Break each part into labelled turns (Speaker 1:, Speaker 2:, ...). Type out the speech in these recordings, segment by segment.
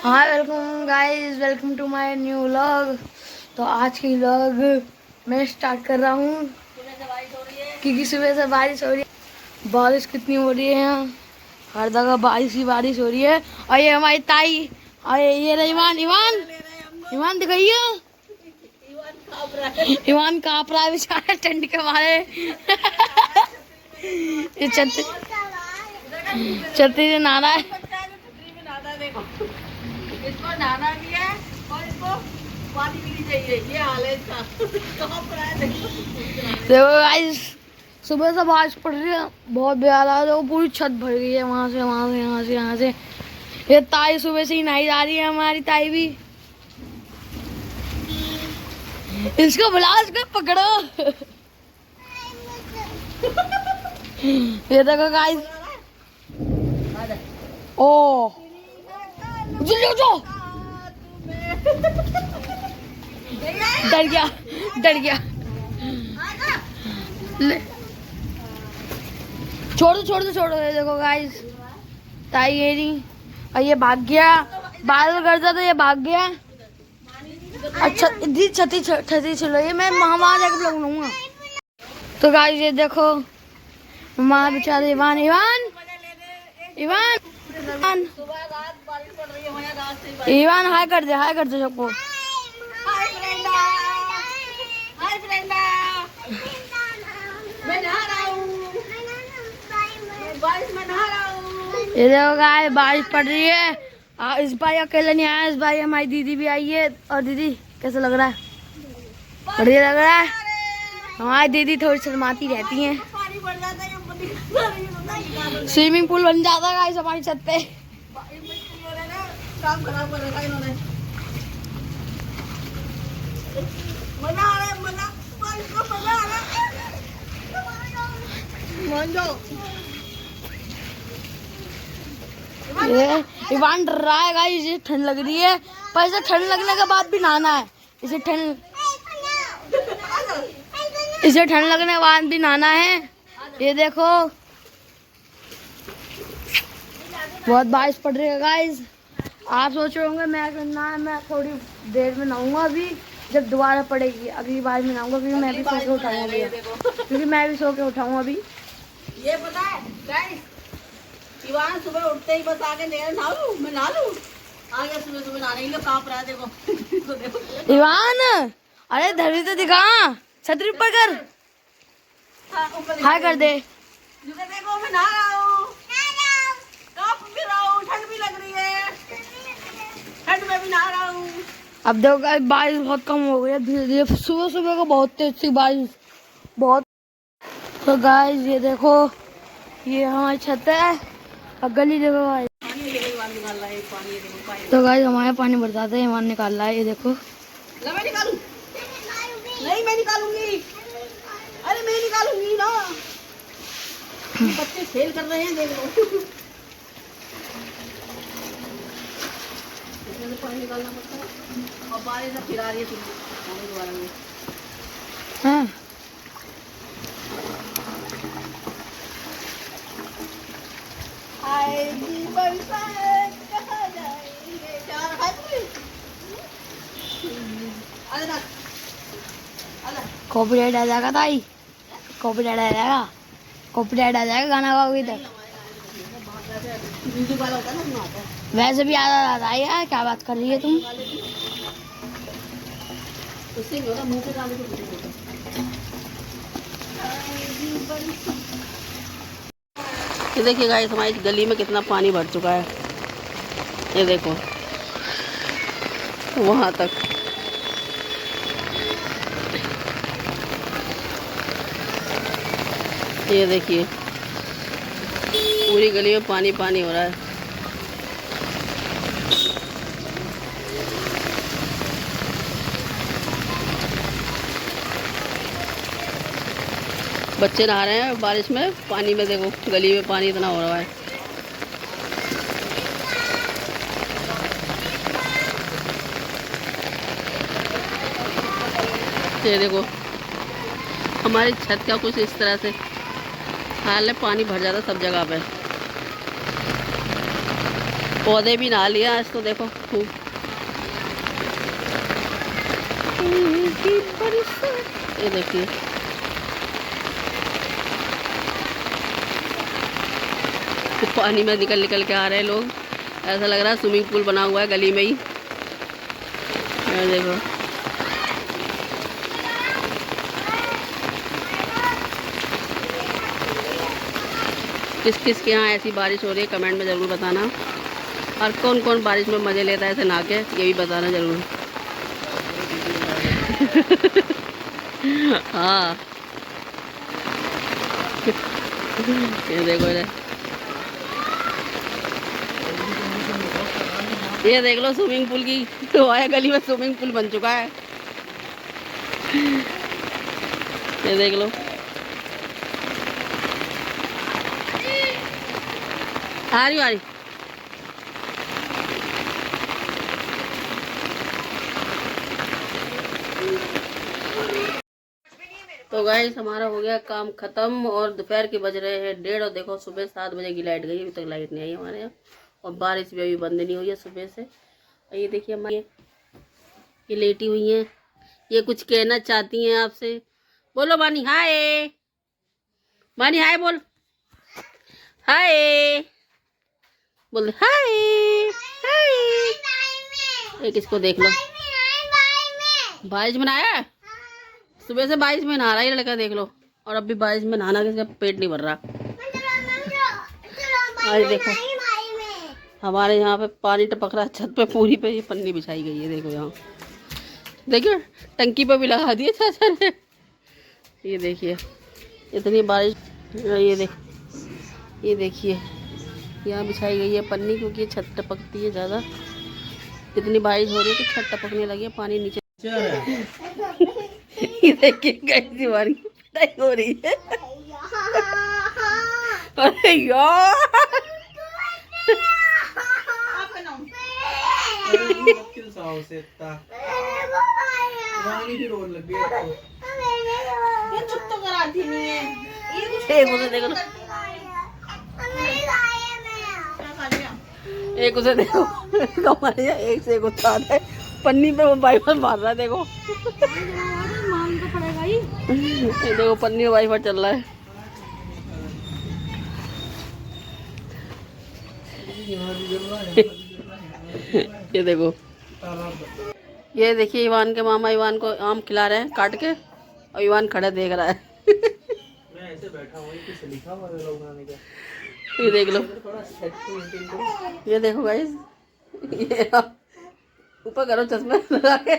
Speaker 1: हाँ welcome guys, welcome to my new vlog. तो आज की व्लॉग मैं स्टार्ट कर रहा हूँ क्योंकि सुबह से बारिश हो रही है। बारिश कितनी हो रही है यहाँ, हर जगह बारिश ही बारिश हो रही है। और ये हमारी ताई, और ये रहा ईमान। ईमान ईमान दिखाइए, ईमान काँप रहा है बेचारा ठंड के मारे। ये छतरी से नहा रहा है।
Speaker 2: इसको नहाना भी है और इसको पानी भी चाहिए। ये हाल है इसका।
Speaker 1: देखो गाइस, सुबह से बारिश पड़ रही है, बहुत प्यारा है। देखो पूरी छत भर गई है, वहां से वहां से यहाँ से यहाँ से। ये ताई सुबह से ही नहाई जा रही है, हमारी ताई भी। इसको बुलाओ, इसको पकड़ो। ये देखो गाइस, ओ जल्दी उठो। डर गया, डर गया। छोड़ दो छोड़ दो छोड़ दो। ये देखो गाइस, ताई ये नहीं, और ये भाग गया। बाल करता तो ये भाग गया। अच्छा इतनी छती छती चलो, ये मैं वहां जाकर ब्लॉग लूंगा। तो गाइस ये देखो, माँ बेचारे ईमान ईमान ईमान ईमान हाय कर दे सबको। ये देखो गाइस, बारिश पड़ रही है। इस बार अकेले नहीं आया, इस बार हमारी दीदी भी आई है। और दीदी कैसा लग रहा है? बढ़िया लग रहा है। हमारी दीदी थोड़ी शर्माती रहती हैं। स्विमिंग पूल बन जाता है गाइस हमारी छत पे।
Speaker 2: काम खराब कर रखा इन्होंने।
Speaker 1: ये ईवान डर रहा है गाइस, इसे ठंड लग रही है। पर इसे ठंड लगने के बाद भी नहाना है। इसे ठंड लगने के बाद भी नहाना है। ये देखो बहुत बारिश पड़ रही है गाइस। आप सोच रहे होंगे मैं थोड़ी देर में नहाऊंगा अभी, जब दोबारा पड़ेगी अगली बार में नहाऊंगा, क्योंकि मैं भी सो के उठाऊंगा अभी। क्योंकि मैं भी सो के उठाऊंगा अभी।
Speaker 2: ये पता है गाइस, इवान सुबह उठते ही बस आके मैं नहा लूं। आ गया सुबह सुबह नहाने के लिए, कांप रहा है देखो।
Speaker 1: ईवान अरे धरती तो दिखा, छतरी ऊपर कर, हाय कर दे।
Speaker 2: देखो मैं नहा रहा हूँ, कांप भी रहा हूँ, ठंड भी लग रही है, ठंड में भी नहा रहा हूँ।
Speaker 1: अब देखो गाइस, बारिश बहुत कम हो गई है धीरे धीरे। सुबह सुबह को बहुत तेज थी बारिश, बहुत। तो गाइस ये देखो, ये हमारी छत है और गली देखो गाइस। तो गाइस हमारे पानी बरसाता है, ईमान निकाल रहा है। ये देखो
Speaker 2: मैं निकालूं? नहीं मैं निकालूंगी। अरे मैं निकालूंगी ना। बच्चे खेल कर रहे हैं, देख लो। इसमें तो पानी निकालना पड़ता है और बारिश अब फिर आ रही है दोबारा में।
Speaker 1: हाँ
Speaker 2: आएगी बरसात कहाँ जाएंगे, चार हाथ
Speaker 1: कॉपीराइट आ जाएगा ताई, कॉपीराइट आ जाएगा, कॉपीराइट आ जाएगा गाना गाओगे तो। वैसे भी आधा आधा है यार, क्या बात कर रही है तुम?
Speaker 2: ये देखिए गाइस, हमारी गली में कितना पानी भर चुका है। ये देखो वहां तक। ये देखिए पूरी गली में पानी पानी हो रहा है। बच्चे नहा रहे हैं बारिश में, पानी में। देखो गली में पानी इतना हो रहा है। ये देखो हमारी छत का कुछ इस तरह से हाल है, पानी भर जाता सब जगह पे। पौधे भी नहा लिया आज तो देखो खूब। ये देखिए पानी में निकल निकल के आ रहे हैं लोग। ऐसा लग रहा है स्विमिंग पूल बना हुआ है गली में ही। ये देखो किस किस के यहाँ ऐसी बारिश हो रही है कमेंट में ज़रूर बताना। और कौन कौन बारिश में मज़े लेता है ऐसे नहा के, ये भी बताना ज़रूर। हाँ ये देखो ये देख लो स्विमिंग पूल की तो आया गली में स्विमिंग पूल बन चुका है। ये देख लो आ रही। तो गाइस हमारा हो गया काम खत्म और दोपहर के बज रहे हैं 1:30 और देखो सुबह 7 बजे की लाइट गई, अभी तक लाइट नहीं आई हमारे यहाँ और बारिश भी अभी बंद नहीं हुई है सुबह से। और ये देखिए हमारी ये लेटी हुई हैं, ये कुछ कहना चाहती हैं आपसे। बोलो बानी हाय, बानी हाय बोल, हाय बोल, हाय हाय। एक इसको देख लो बारिश में नहाया, सुबह से बारिश में नहा रहा है लड़का देख लो। और अब भी बारिश में नहाना किसी का पेट नहीं भर रहा। आज देखो हमारे यहाँ पे पानी टपक रहा है छत पे, पूरी पे ये पन्नी बिछाई गई है। देखो यहाँ देखिए टंकी पे भी लगा दिए चाचा ने। ये देखिए इतनी बारिश, ये देखिए यहाँ बिछाई गई है पन्नी क्योंकि छत टपकती है ज़्यादा। इतनी बारिश हो रही है कि छत टपकने लगी है, पानी नीचे। ये देखिए कैसी बारिश पिटाई हो रही है। अरे यार
Speaker 3: चुप तो कराती नहीं है।
Speaker 2: एक उसे देखो, एक उसे देखो हमारे यहाँ एक से एक उत्पाद है पन्नी पे वो वाइफर मार रहा है। देखो ये देखो पन्नी में वाइफर चल रहा है। ये देखो ये देखिए इवान के मामा इवान को आम खिला रहे हैं काट के और इवान खड़ा देख रहा है।
Speaker 3: मैं ऐसे बैठा हूँ, कुछ लिखा हुआ है लोग बनाने का।
Speaker 2: ये देख लो, ये देखो गाइस, ये ऊपर करो चश्मा लगा के।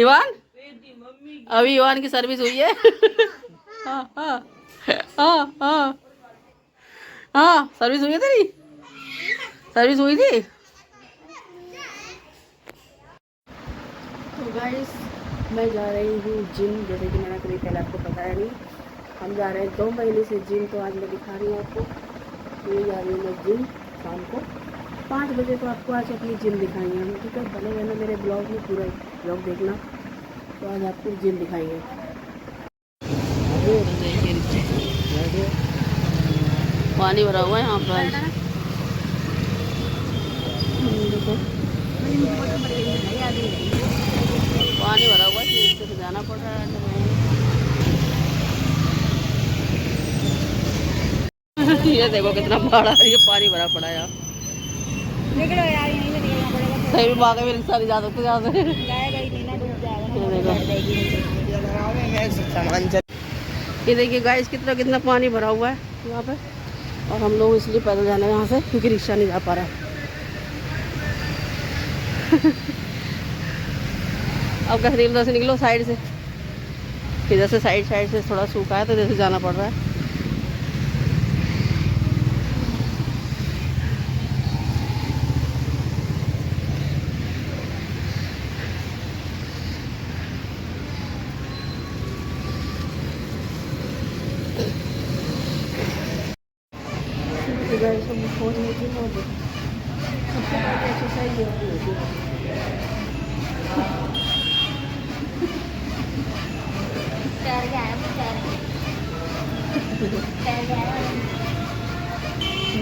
Speaker 2: इवान अभी इवान की सर्विस हुई है। हाँ हाँ हाँ हाँ हाँ सर्विस हुई है, तेरी सर्विस हुई थी। तो गाइस मैं जा रही हूँ जिम, जैसे कि मैंने कभी पहले आपको बताया नहीं। हम जा रहे हैं 2 महीने से जिम, तो आज मैं दिखा रही हूँ आपको। ये जा रही हूँ मैं जिम शाम को 5 बजे, तो आपको आज अपनी जिम दिखाएंगे हम, ठीक है। बने रहना मेरे ब्लॉग में, पूरा ब्लॉग देखना। तो आज आपको जिम दिखाएंगे। पानी भरा हुआ है यहाँ पर, देखो पानी भरा हुआ है, नीचे से जाना पड़ रहा है। ये देखो कितना बड़ा ये पानी भरा पड़ा है।
Speaker 1: निकलो यार यहीं से निकलना पड़ेगा।
Speaker 2: सही में भागे में रिक्शा नहीं जा सकते यहाँ से।
Speaker 1: जाएगा ही नहीं ना, डूब जाएगा।
Speaker 2: ये देखिए गाइस कितना कितना पानी भरा हुआ है यहाँ पे, और हम लोग इसलिए पैदल जाना है यहाँ से क्योंकि रिक्शा नहीं जा पा रहा है। अब कैसे उधर से निकलो साइड से, इधर से साइड से थोड़ा सूखा है तो इधर से जाना पड़ रहा है। एक्सरसाइज होती है।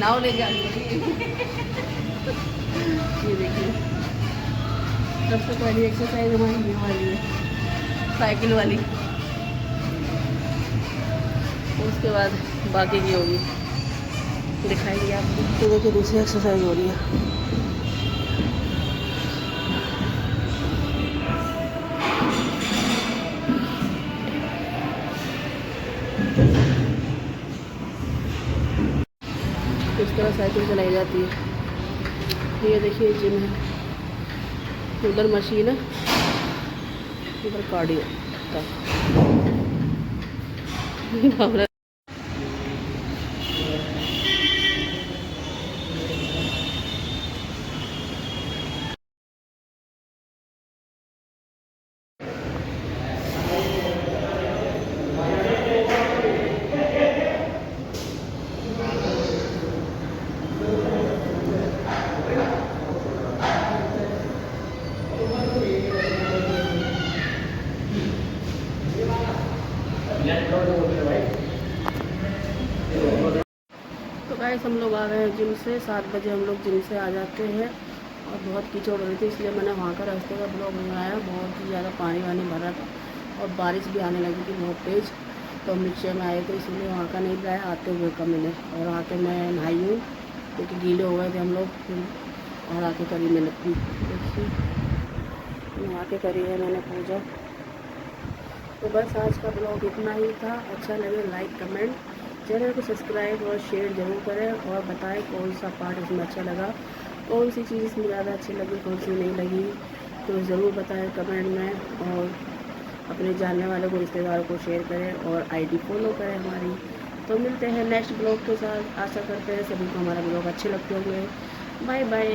Speaker 2: नाव लेके आनी पड़ी। ये देखिए सबसे पहली एक्सरसाइज हमारी ये वाली है, साइकिल वाली। उसके बाद बाकी की होगी, दिखाएंगे आपको। तो देखिए दूसरी एक्सरसाइज हो रही है। इस तरह साइकिल चलाई जाती है। ये देखिए जिम है, उधर मशीन है, उधर कार्डियो का। तो गाइस हम लोग आ गए हैं जिम से। 7 बजे हम लोग जिम से आ जाते हैं और बहुत कीचड़ हो रही थी, इसलिए मैंने वहाँ का रास्ते का ब्लॉग बनाया। बहुत ही ज़्यादा पानी वानी भरा था और बारिश भी आने लगी थी बहुत तेज़। तो हम नीचे में आए थे, इसलिए वहाँ का नहीं बनाया, आते हुए का मैंने। और आके मैं नहाई हूँ क्योंकि गीले हो गए थे हम लोग। और आके करी मैंने देखिए, नहा के करी है मैंने पूजा। तो बस आज का ब्लॉग इतना ही था। अच्छा लगे लाइक कमेंट, चैनल को सब्सक्राइब और शेयर ज़रूर करें। और बताएं कौन सा पार्ट इसमें अच्छा लगा, कौन सी चीज़ इसमें ज़्यादा अच्छी लगी, कौन सी नहीं लगी, तो ज़रूर बताएं कमेंट में। और अपने जानने वालों को, रिश्तेदारों को शेयर करें और आईडी फॉलो करें हमारी। तो मिलते हैं नेक्स्ट ब्लॉग के साथ। आशा करते हैं सभी को हमारा ब्लॉग अच्छे लगते होंगे। Bye bye.